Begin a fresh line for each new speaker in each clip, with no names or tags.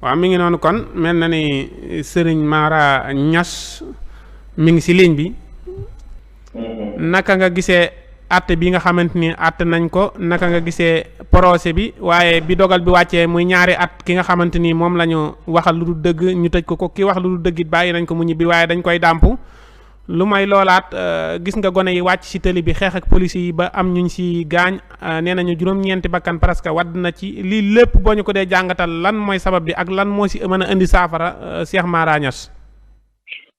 waaw mi ngi noonu kon mel na ni Serigne Mara Niass mi ngi ci ligne bi. naka nga gisee àtte bi nga xamante ni àtte nañ ko naka nga gisee procès bi waaye bi dogal bi wàccee muy ñaari at ki nga xamante ni moom la ñu waxal lu dul dëgg ñu tëj ko ki wax lu dul dëgg it bàyyi nañ ko mu ñibbi waaye dañ koy dàmp lu may loolaat gis nga gone yi wàcc ci tëli bi xeex ak police yi ba am ñuñ ci gaañ nee nañu juróom-ñeenti bakkan presque wadd na ci lii lépp boo ñu ko dee jàngatal lan mooy sabab bi ak lan moo ci mën a indi saafara Cheikh Mara Niass.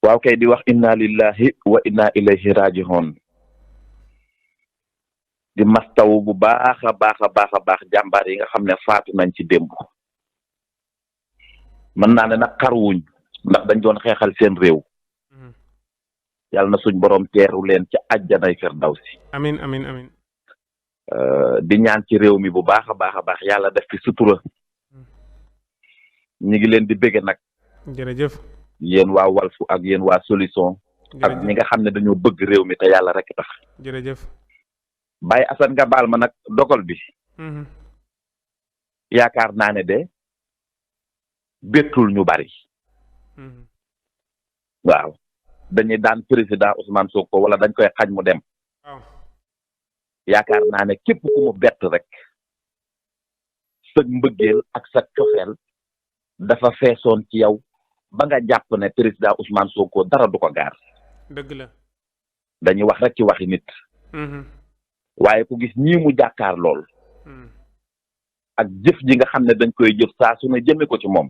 waaw kay di wax inna lillahi wa inna ilayhi raji'un di mastaw bu baax a baax jàmbaar yi nga xam ne faatu nañ ci démb mën naa ne nag xarwuñ ndax dañ doon xeexal seen réew yàlla na suñ borom teeru leen ci àjjanay firdawsi
amin amin amin
di ñaan ci réew mi bu baax a baax yàlla def fi sutura ñi ngi leen di bëgge nag
jërëjëf
yéen waa Walfu ak yéen waa Solution ak ñi nga xam ne dañoo bëgg réew mi te yàlla rek tax
jërëjëf
Baye Assane nga baal ma nag dogal bi yaakaar naa ne de bettul ñu bari waaw dañuy daan président Ousmane Sonko wala dañ koy xañ mu dem
waaw
yaakaar naa ne képp ku mu bett rek sa mbëggeel ak sa cofeel dafa feesoon ci yow ba nga jàpp ne président Ousmane Sonko dara du ko gaar
dëgg la
dañuy wax rek ci waxi nit waaye ku gis ñii mu jàkkaar lool ak jëf ji nga xam ne dañ koy jëf saa su ne jëme ko ci moom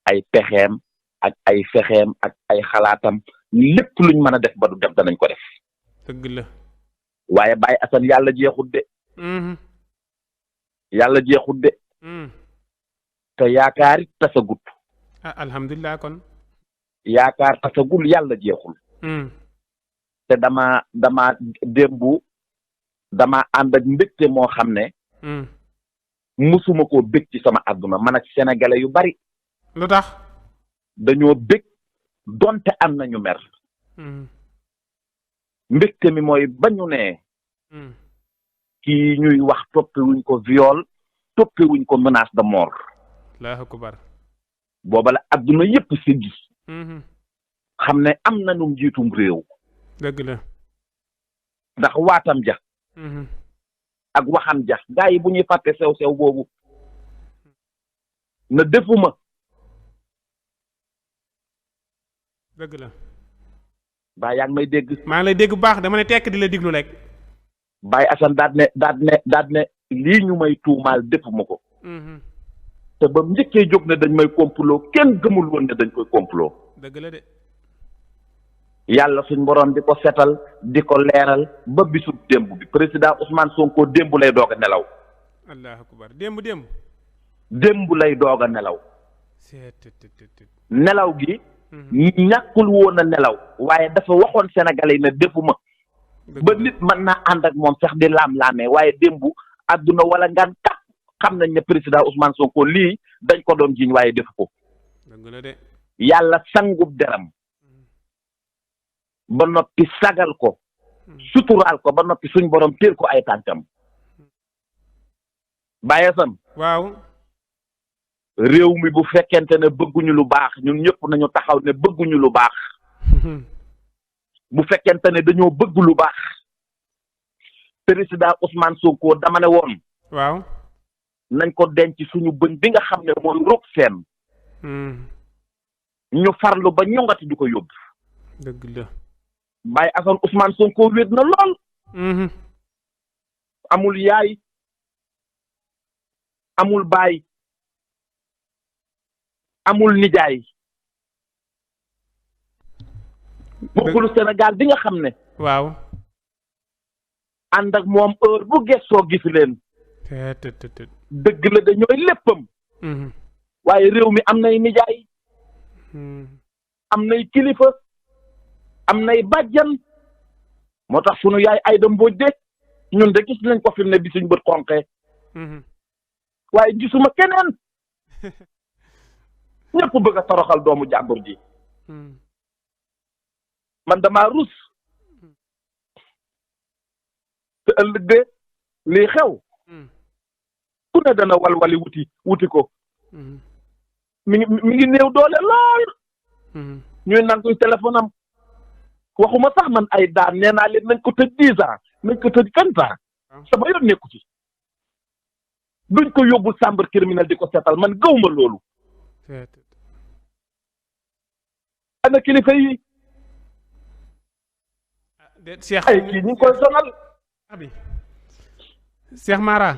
ay pexeem ak ay fexeem ak ay xalaatam lépp luñ mën a def ba du def danañ ko def
dëgg la
waaye Baye Assane yàlla jeexut de yàlla jeexut de te yaakaar it tasagut
alhamdulilah kon
yaakaar tasagul yàlla jeexul te dama démbu dama ànd ak mbégte moo xam ne musuma koo bég ci sama àdduna man ak sénégalais yu bari
lu tax
dañoo bég donte am nañu mer mbégte mi mooy bañu ne kii ñuy wax toppewuñ ko viol toppewuñ ko menace de mort
allahu akbar
booba la àdduna yépp siggi xam ne am nañu njiitum réew
dëgg la
ndax waatam ja ak waxam ja gaa yi bu ñuy fàtte sew boobu na defuma
dëgg la
baa yaa ngi may dégg
maa ngi lay dégg bu baax dama ne tekk di la diglu rek
Baye Assane daat ne lii ñu may tuumaal defuma ko te ba mu njëkkee jóg ne dañ may complot kenn gëmul woon ne dañ koy complot
dëgg la de
yàlla suñ borom di ko setal di ko leeral ba bisu démb bi président Ousmane Sonko démb lay doog a nelaw
allahu akbar démb
lay doog a nelaw nelaw gi ñàkkul woon a nelaw waaye dafa waxoon sénégalais yi ne defuma ba nit mën naa ànd ak moom sax di laam-laamee waaye démb àdduna wala ngaan tax xam nañ ne président Ousmane Sonko lii dañ ko doon jiiñ waaye defu ko
dëgg la de
yàlla sangub deram ba noppi sagal ko suturaal ko ba noppi suñ borom téel ko ay tànkam Baye Assane
waaw
réew mi bu fekkente ne bëgguñu lu baax ñun ñëpp nañu taxaw ne bëgguñu lu baax bu fekkente ne dañoo bëgg lu baax président Ousmane Sonko dama ne woon
waaw
nañ ko denc suñu bëñ bi nga xam ne mooy roog seen ñu farlu ba ñongati di ko yóbbu
dëgg la
Baye Assane Ousmane Sonko wéet na lool amul yaay amul baay amul nijaay bokkulu Sénégal bi nga xam ne
waaw
ànd ak moom heure bu gestoo gis leen dëgg la dañooy léppam waaye réew mi am nay nijaay am nay kilifa am nay bàjjan moo tax sunu yaay Ayda Mbodj de ñun de gis nañ ko fi mu ne bi suñ bët xonqee waaye gisuma keneen ñëpp bëgg a toroxal doomu jàmbur ji man damaa rus te ëllëg de lii xew ku ne dana walwali wuti ko mi ngi néew doole lool. ñuy nanguy téléphone am waxuma sax man ay daan nee naa leen nañ ko tëj 10 ans nañ ko tëj 20 ans sama yoon nekku ci duñ ko yóbbu chambre criminelle di ko seetal man gëwuma loolu. ana kilifa yi.
Cheikh
ay kii ñu ngi koy sonal.
Cheikh Mara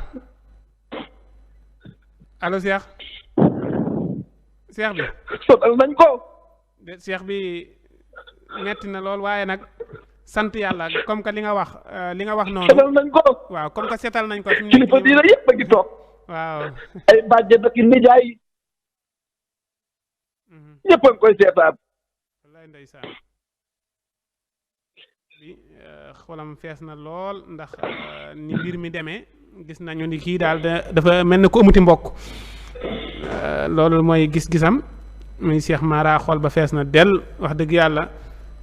allo Cheikh bi
sonal nañ ko.
Cheikh bi metti na lool waaye nag sant yàlla comme que li nga wax noonu.
seetal nañ ko.
waaw comme que seetal nañ ko.
kilifa diina yëpp a ngi toog.
waaw.
ay bàjje dëkk nijaay ñëpp a ngi koy seetaan.
wallaay ndeysaan bi xolam fees na lool ndax ni mbir mi demee gis nañu ni kii daal dafa mel ne ku amuti mbokk loolu mooy gis-gisam muy Cheikh Mara xol ba fees na dell wax dëgg yàlla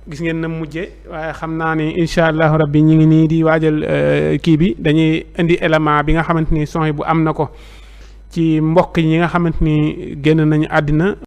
gis ngeen na mujje waaye xam naa ni incha allahu rabbi ñi ngi nii di waajal kii bi dañuy indi élément bi nga xamante ni son bu am na ko ci mbokk yi nga xamante ni génn nañu àddina